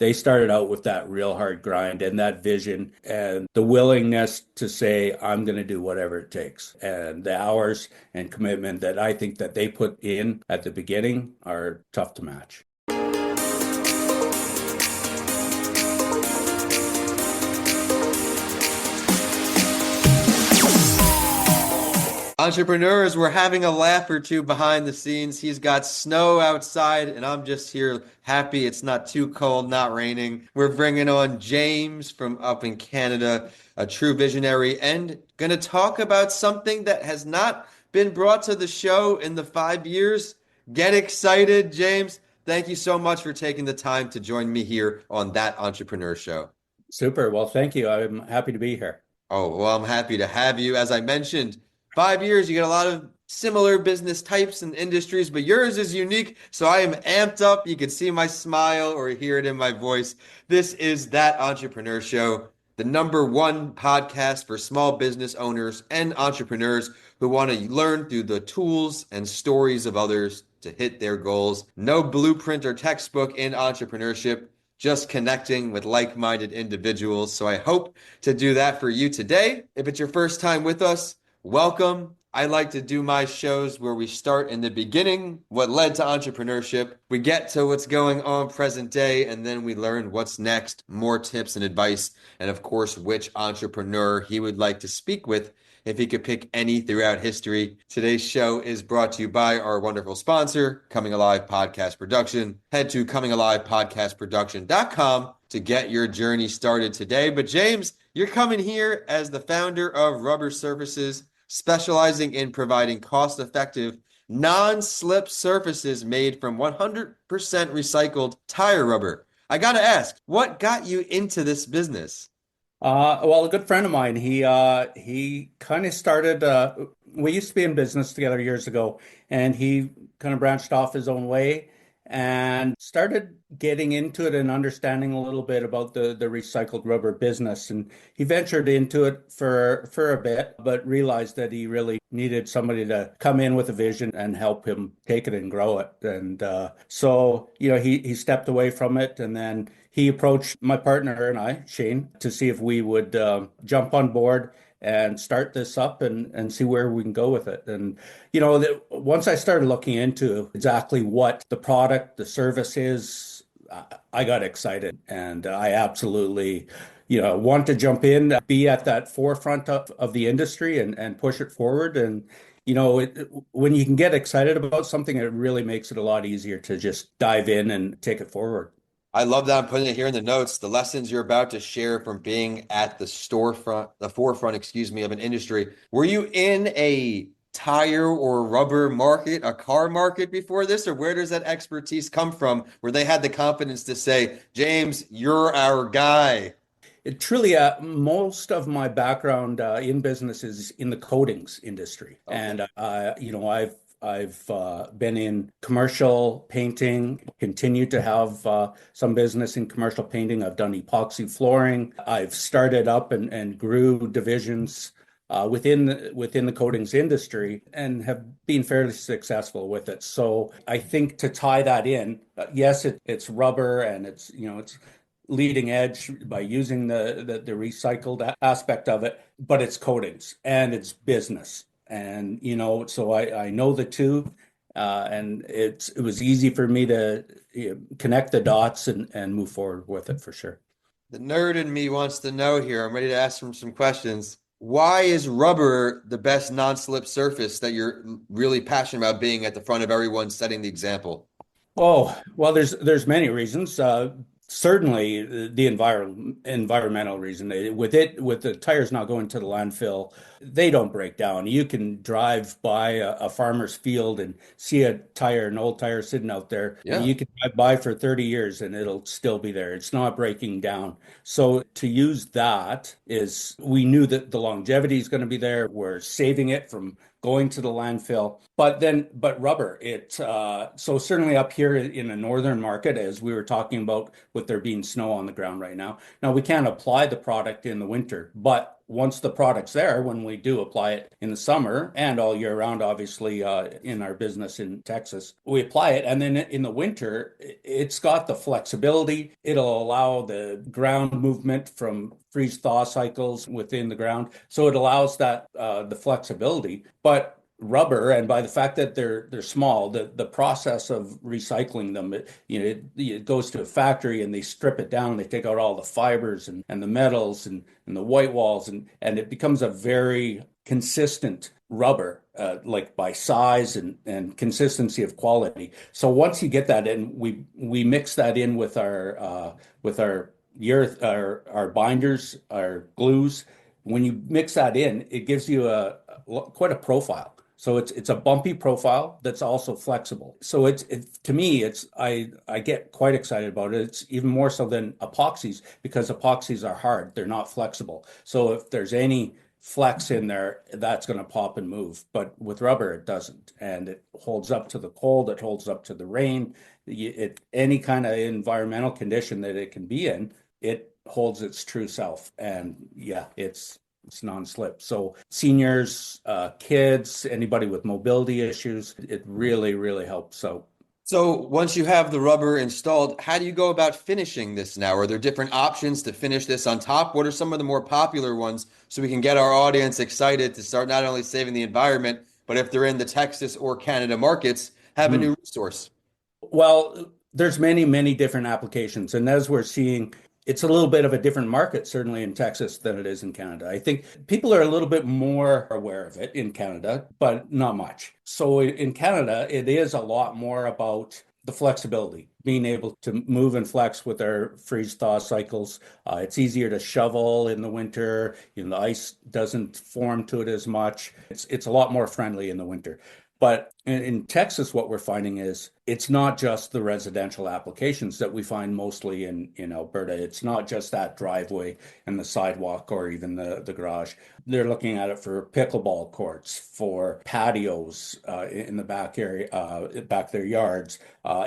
they started out with that real hard grind and that vision and the willingness to say, I'm going to do whatever it takes. And the hours and commitment that I think that they put in at the beginning are tough to match. Entrepreneurs, we're having a laugh or two behind the scenes. He's got snow outside, and I'm just here happy it's not too cold, not raining. We're bringing on James from up in Canada, a true visionary, and going to talk about something that has not been brought to the show in the 5 years. Get excited, James. Thank you so much for taking the time to join me here on That Entrepreneur Show. Super. Well, thank you. I'm happy to be here. Oh, well, I'm happy to have you. As I mentioned, 5 years, you get a lot of similar business types and industries, but yours is unique. So I am amped up. You can see my smile or hear it in my voice. This is That Entrepreneur Show, the #1 podcast for small business owners and entrepreneurs who want to learn through the tools and stories of others to hit their goals. No blueprint or textbook in entrepreneurship, just connecting with like-minded individuals. So I hope to do that for you today. If it's your first time with us, welcome. I like to do my shows where we start in the beginning, what led to entrepreneurship. We get to what's going on present day, and then we learn what's next, more tips and advice, and of course, which entrepreneur he would like to speak with if he could pick any throughout history. Today's show is brought to you by our wonderful sponsor, Coming Alive Podcast Production. Head to comingalivepodcastproduction.com to get your journey started today. But James, you're coming here as the founder of Rubber Surfaces, specializing in providing cost-effective, non-slip surfaces made from 100% recycled tire rubber. I gotta ask, what got you into this business? Well, a good friend of mine, he kind of started. We used to be in business together years ago, and he kind of branched off his own way and started getting into it and understanding a little bit about the recycled rubber business. And he ventured into it for a bit, but realized that he really needed somebody to come in with a vision and help him take it and grow it. And so, he stepped away from it, and then he approached my partner and I, Shayne, to see if we would jump on board and start this up and see where we can go with it. And, once I started looking into exactly what the product, the service is, I got excited, and I absolutely, want to jump in, be at that forefront of the industry and push it forward. And, when you can get excited about something, it really makes it a lot easier to just dive in and take it forward. I love that. I'm putting it here in the notes. The lessons you're about to share from being at the forefront, of an industry. Were you in a tire or rubber market, a car market before this, or where does that expertise come from where they had the confidence to say, James, you're our guy? It truly, most of my background in business is in the coatings industry, Okay. and I've been in commercial painting, continue to have some business in commercial painting. I've done epoxy flooring. I've started up and grew divisions within the coatings industry and have been fairly successful with it. So I think to tie that in, yes, it's rubber and it's leading edge by using the recycled aspect of it, but it's coatings and it's business. And, so I know the two, and it was easy for me to connect the dots and move forward with it for sure. The nerd in me wants to know here. I'm ready to ask him some questions. Why is rubber the best non-slip surface that you're really passionate about being at the front of everyone setting the example? Oh, well, there's many reasons. Certainly the environmental reason. With the tires not going to the landfill, they don't break down. You can drive by a farmer's field and see an old tire sitting out there. Yeah. You can drive by for 30 years and it'll still be there. It's not breaking down. So to use that we knew that the longevity is going to be there. We're saving it from going to the landfill. But rubber, so certainly up here in the northern market, as we were talking about with there being snow on the ground right now. Now we can't apply the product in the winter, but once the product's there, when we do apply it in the summer and all year round, obviously, in our business in Texas, we apply it. And then in the winter, it's got the flexibility. It'll allow the ground movement from freeze thaw cycles within the ground. So it allows that, the flexibility. But rubber, and by the fact that they're small, the process of recycling them, it goes to a factory and they strip it down, they take out all the fibers and the metals and the white walls, and it becomes a very consistent rubber, like by size and consistency of quality. So once you get that in, we mix that in with our binders, our glues. When you mix that in, it gives you quite a profile. So it's a bumpy profile that's also flexible. So to me, I get quite excited about it. It's even more so than epoxies, because epoxies are hard. They're not flexible. So if there's any flex in there, that's going to pop and move. But with rubber, it doesn't. And it holds up to the cold, it holds up to the rain. Any kind of environmental condition that it can be in, it holds its true self. And yeah, it's non-slip. So seniors, kids, anybody with mobility issues, it really, really helps. So once you have the rubber installed, how do you go about finishing this now? Are there different options to finish this on top? What are some of the more popular ones so we can get our audience excited to start not only saving the environment, but if they're in the Texas or Canada markets, have a Mhm. new resource? Well, there's many, many different applications. And as we're seeing, it's a little bit of a different market, certainly in Texas, than it is in Canada. I think people are a little bit more aware of it in Canada, but not much. So in Canada, it is a lot more about the flexibility, being able to move and flex with our freeze thaw cycles. It's easier to shovel in the winter. The ice doesn't form to it as much. It's a lot more friendly in the winter. But in Texas, what we're finding is it's not just the residential applications that we find mostly in Alberta. It's not just that driveway and the sidewalk or even the garage. They're looking at it for pickleball courts, for patios in the back area, back their yards,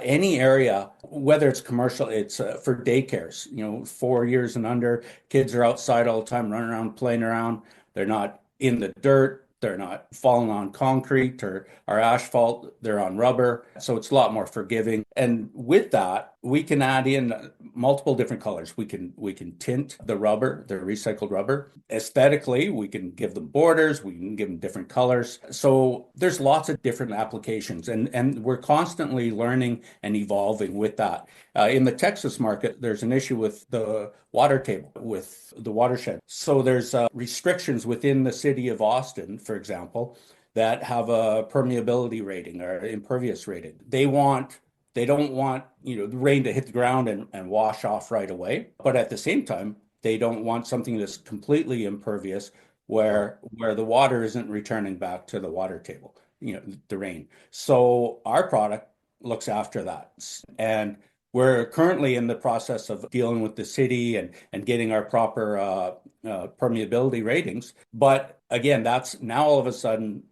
any area, whether it's commercial, it's for daycares. 4 years and under, kids are outside all the time, running around, playing around. They're not in the dirt. They're not falling on concrete or asphalt. They're on rubber. So it's a lot more forgiving. And with that, we can add in multiple different colors. We can tint the rubber, the recycled rubber. Aesthetically, we can give them borders. We can give them different colors. So there's lots of different applications, and we're constantly learning and evolving with that. In the Texas market, there's an issue with the water table, with the watershed. So there's restrictions within the city of Austin, for example, that have a permeability rating or impervious rating. They don't want, the rain to hit the ground and wash off right away. But at the same time, they don't want something that's completely impervious where the water isn't returning back to the water table, the rain. So our product looks after that. And we're currently in the process of dealing with the city and getting our proper permeability ratings. But again, that's now all of a sudden,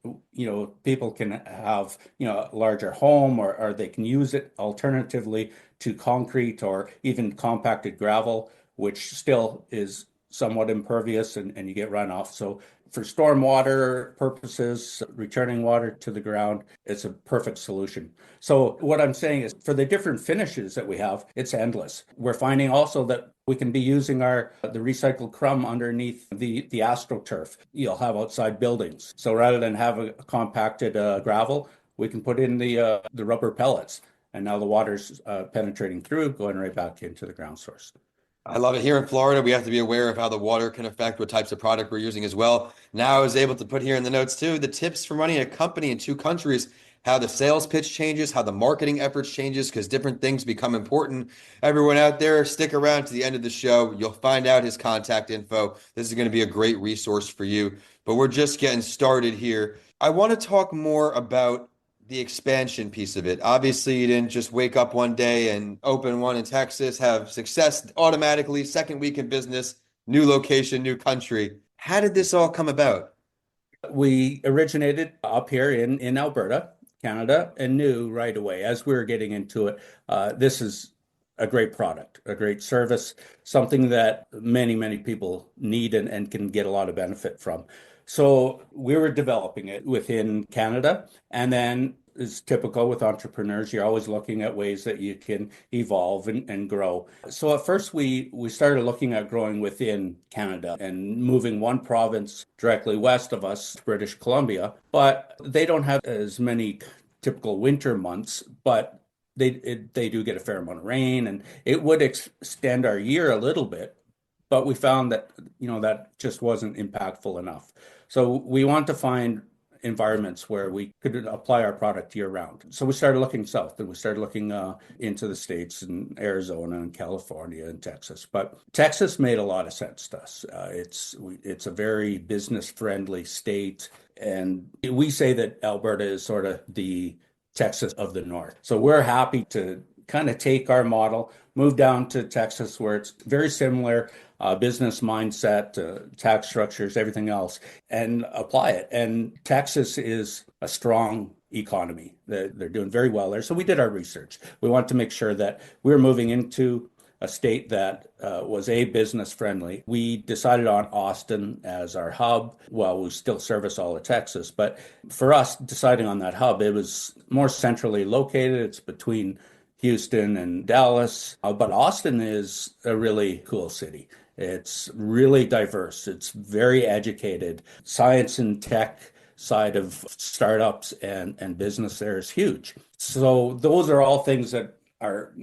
people can have, a larger home, or they can use it alternatively to concrete or even compacted gravel, which still is somewhat impervious and you get runoff. So for stormwater purposes, returning water to the ground, it's a perfect solution. So what I'm saying is for the different finishes that we have, it's endless. We're finding also that we can be using the recycled crumb underneath the astroturf you'll have outside buildings. So rather than have a compacted gravel, we can put in the rubber pellets, and now the water's penetrating through, going right back into the ground source. I love it. Here in Florida, we have to be aware of how the water can affect what types of product we're using as well. Now I was able to put here in the notes too, the tips for running a company in two countries, how the sales pitch changes, how the marketing efforts changes, because different things become important. Everyone out there, stick around to the end of the show. You'll find out his contact info. This is going to be a great resource for you, but we're just getting started here. I want to talk more about the expansion piece of it. Obviously, you didn't just wake up one day and open one in Texas, have success automatically, second week in business, new location, new country. How did this all come about? We originated up here in Alberta, Canada, and knew right away as we were getting into it, this is a great product, a great service, something that many, many people need and can get a lot of benefit from. So we were developing it within Canada. And then, as typical with entrepreneurs, you're always looking at ways that you can evolve and grow. So at first, we started looking at growing within Canada and moving one province directly west of us, British Columbia. But they don't have as many typical winter months, but they do get a fair amount of rain, and it would extend our year a little bit, but we found that that just wasn't impactful enough. So we want to find environments where we could apply our product year round. So we started looking south, and we started looking into the States and Arizona and California and Texas. But Texas made a lot of sense to us. It's a very business friendly state. And we say that Alberta is sort of the Texas of the North. So we're happy to kind of take our model, move down to Texas, where it's very similar business mindset, tax structures, everything else, and apply it. And Texas is a strong economy. They're doing very well there. So we did our research. We wanted to make sure that we were moving into a state that was business friendly. We decided on Austin as our hub. Well, we still service all of Texas, but for us, deciding on that hub, it was more centrally located. It's between Houston and Dallas, but Austin is a really cool city. It's really diverse. It's very educated. Science and tech side of startups and business there is huge. So those are all things that are,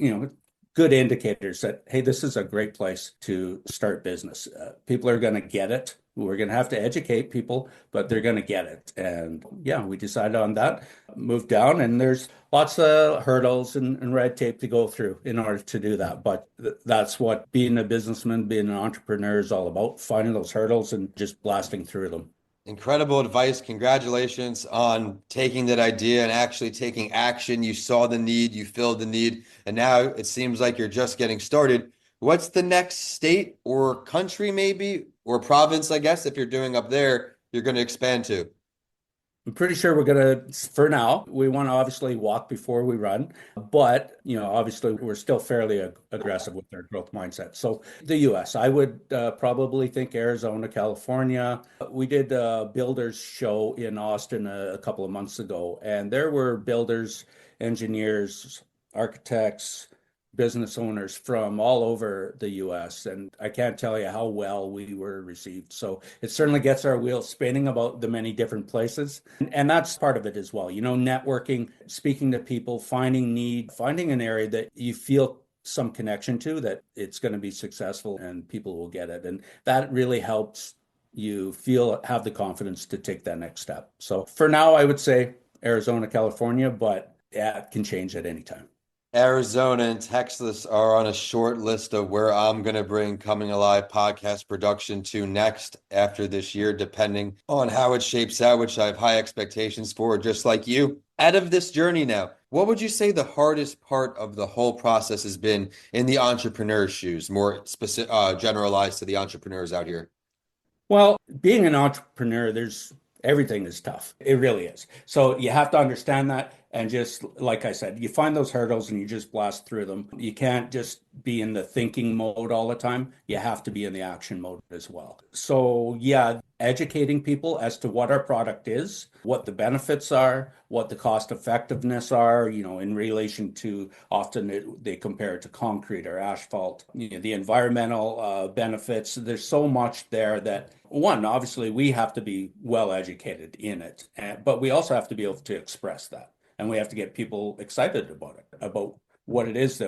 good indicators that, hey, this is a great place to start business. People are going to get it. We're going to have to educate people, but they're going to get it. And yeah, we decided on that, moved down, and there's lots of hurdles and red tape to go through in order to do that. But that's what being a businessman, being an entrepreneur is all about, finding those hurdles and just blasting through them. Incredible advice. Congratulations on taking that idea and actually taking action. You saw the need, you filled the need, and now it seems like you're just getting started. What's the next state or country, maybe, or province, I guess, if you're doing up there, you're going to expand to? I'm pretty sure we're gonna, for now, we want to obviously walk before we run, but obviously we're still fairly aggressive with our growth mindset. So the U.S., I would probably think Arizona, California. We did a builders show in Austin a couple of months ago, and there were builders, engineers, architects, business owners from all over the US. And I can't tell you how well we were received. So it certainly gets our wheels spinning about the many different places. And that's part of it as well. Networking, speaking to people, finding need, finding an area that you feel some connection to, that it's going to be successful and people will get it. And that really helps you have the confidence to take that next step. So for now, I would say Arizona, California, but yeah, it can change at any time. Arizona and Texas are on a short list of where I'm going to bring Coming Alive podcast production to next after this year, depending on how it shapes out, which I have high expectations for, just like you. Out of this journey now, what would you say the hardest part of the whole process has been in the entrepreneur's shoes, more specific, generalized to the entrepreneurs out here? Well, being an entrepreneur, everything is tough. It really is. So you have to understand that. And just like I said, you find those hurdles and you just blast through them. You can't just be in the thinking mode all the time. You have to be in the action mode as well. So yeah, educating people as to what our product is, what the benefits are, what the cost effectiveness are, in relation to, often they compare it to concrete or asphalt, the environmental benefits. There's so much there that, one, obviously we have to be well educated in it, but we also have to be able to express that. And we have to get people excited about it, about what it is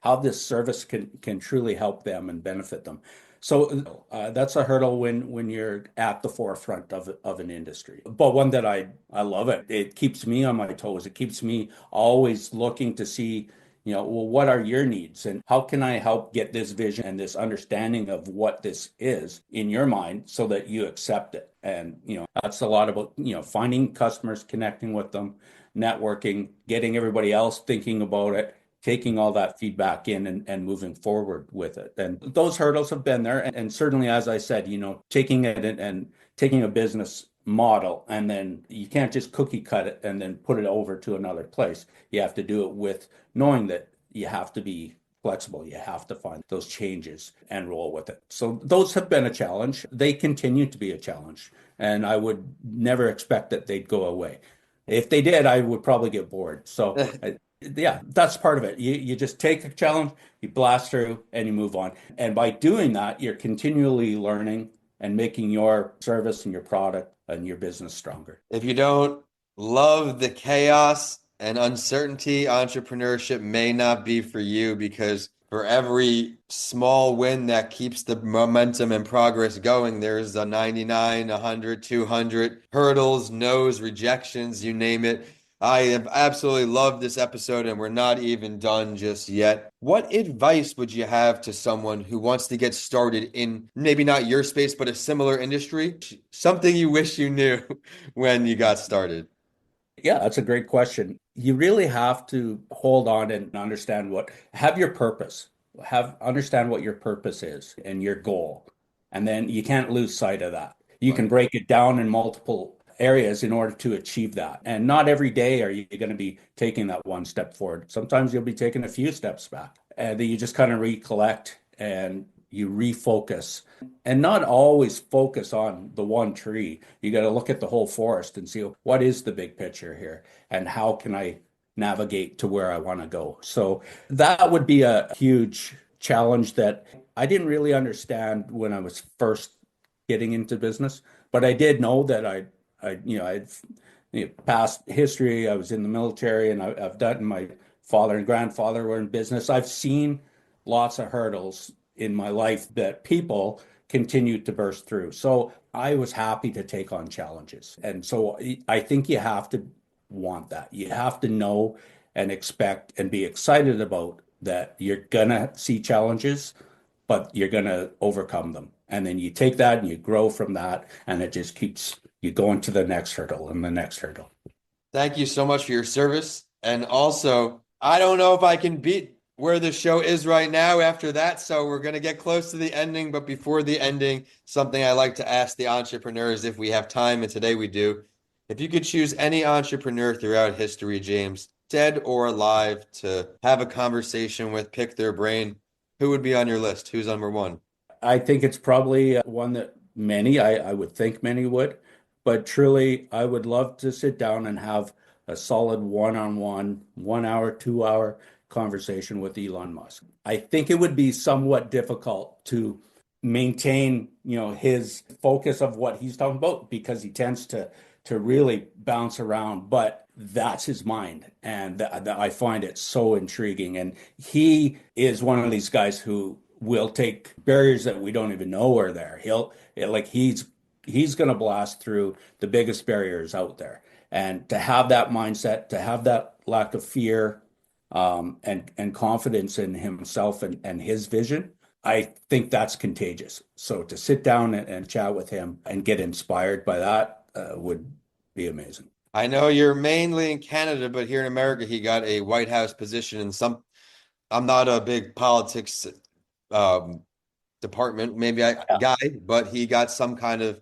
how this service can truly help them and benefit them. So that's a hurdle when you're at the forefront of an industry. But one that I love it. It keeps me on my toes. It keeps me always looking to see, well, what are your needs and how can I help get this vision and this understanding of what this is in your mind so that you accept it. And, that's a lot about, finding customers, connecting with them, networking, getting everybody else thinking about it, taking all that feedback in and moving forward with it. And those hurdles have been there. And certainly, as I said, taking it and taking a business model, and then you can't just cookie cut it and then put it over to another place. You have to do it with knowing that you have to be flexible. You have to find those changes and roll with it. So those have been a challenge. They continue to be a challenge, and I would never expect that they'd go away. If they did, I would probably get bored. So yeah, that's part of it. You just take a challenge, you blast through, and you move on. And by doing that, you're continually learning and making your service and your product and your business stronger. If you don't love the chaos and uncertainty, entrepreneurship may not be for you, because for every small win that keeps the momentum and progress going, there's a 99, 100, 200 hurdles, no's, rejections, you name it. I have absolutely loved this episode, and we're not even done just yet. What advice would you have to someone who wants to get started in maybe not your space, but a similar industry? Something you wish you knew when you got started. Yeah, that's a great question. You really have to hold on and understand have your purpose, understand what your purpose is and your goal. And then you can't lose sight of that. You can Right. break it down in multiple areas in order to achieve that. And not every day are you going to be taking that one step forward. Sometimes you'll be taking a few steps back, and then you just kind of recollect and you refocus, and not always focus on the one tree. You got to look at the whole forest and see what is the big picture here and how can I navigate to where I want to go. So that would be a huge challenge that I didn't really understand when I was first getting into business, but I did know that I'd past history. I was in the military, and I've done, my father and grandfather were in business. I've seen lots of hurdles in my life that people continue to burst through. So I was happy to take on challenges. And so I think you have to want that. You have to know and expect and be excited about that you're gonna see challenges, but you're gonna overcome them. And then you take that and you grow from that, and it just keeps you going to the next hurdle and the next hurdle. Thank you so much for your service. And also, I don't know if I can beat where the show is right now after that. So we're going to get close to the ending. But before the ending, something I like to ask the entrepreneurs if we have time, and today we do. If you could choose any entrepreneur throughout history, James, dead or alive, to have a conversation with, pick their brain, who would be on your list? Who's number one? I think it's probably one that I would think many would, but truly, I would love to sit down and have a solid one-on-one, 1 hour, 2 hour conversation with Elon Musk. I think it would be somewhat difficult to maintain, his focus of what he's talking about, because he tends to really bounce around, but that's his mind. And I find it so intriguing. And he is one of these guys who will take barriers that we don't even know are there. He's going to blast through the biggest barriers out there. And to have that mindset, to have that lack of fear, and confidence in himself and his vision, I think that's contagious. So to sit down and chat with him and get inspired by that would be amazing. I know you're mainly in Canada, but here in America, he got a White House position in some. I'm not a big politics um, department, maybe I Yeah. guy, but he got some kind of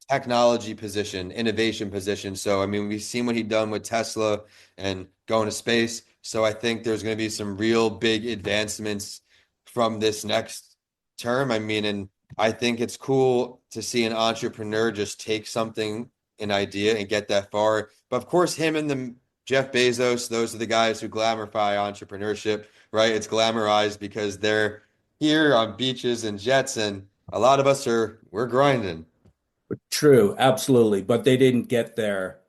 technology position, innovation position. So, I mean, we've seen what he done with Tesla and going to space. So I think there's going to be some real big advancements from this next term. I mean, and I think it's cool to see an entrepreneur just take something, an idea, and get that far. But of course, him and the Jeff Bezos, those are the guys who glamorify entrepreneurship, right? It's glamorized because they're here on beaches and jets, and a lot of us we're grinding. True, absolutely. But they didn't get there,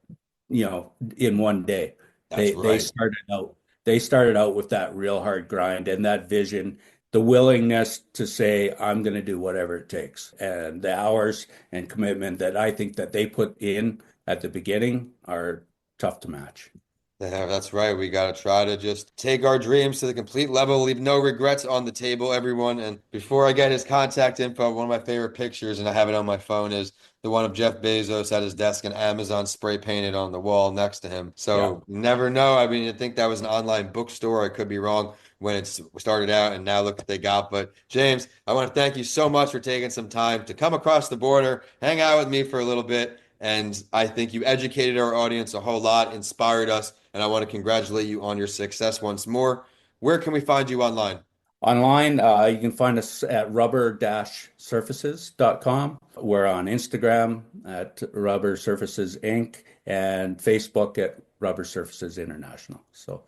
in one day. That's They right. started out with that real hard grind and that vision, the willingness to say, I'm going to do whatever it takes. And the hours and commitment that I think that they put in at the beginning are tough to match. Yeah, that's right. We got to try to just take our dreams to the complete level, leave no regrets on the table, everyone. And before I get his contact info, one of my favorite pictures, and I have it on my phone, is the one of Jeff Bezos at his desk and Amazon spray painted on the wall next to him. Yeah. So you never know. I mean, I think that was an online bookstore. I could be wrong when it started out, and now look what they got. But James, I want to thank you so much for taking some time to come across the border, hang out with me for a little bit. And I think you educated our audience a whole lot, inspired us, and I want to congratulate you on your success once more. Where can we find you online? Online, you can find us at rubber-surfaces.com. We're on Instagram at Rubber Surfaces Inc. and Facebook at Rubber Surfaces International. So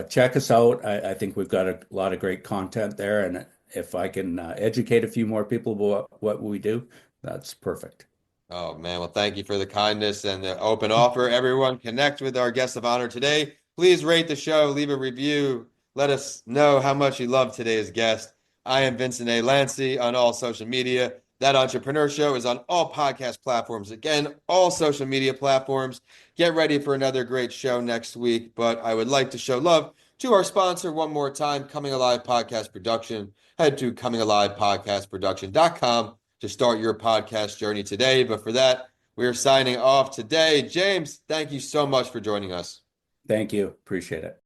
check us out. I think we've got a lot of great content there. And if I can educate a few more people about what we do, that's perfect. Oh man, well, thank you for the kindness and the open offer. Everyone, connect with our guest of honor today. Please rate the show, leave a review. Let us know how much you love today's guest. I am Vincent A. Lancy on all social media. That Entrepreneur Show is on all podcast platforms. Again, all social media platforms. Get ready for another great show next week. But I would like to show love to our sponsor one more time, Coming Alive Podcast Production. Head to comingalivepodcastproduction.com to start your podcast journey today. But for that, we are signing off today. James, thank you so much for joining us. Thank you. Appreciate it.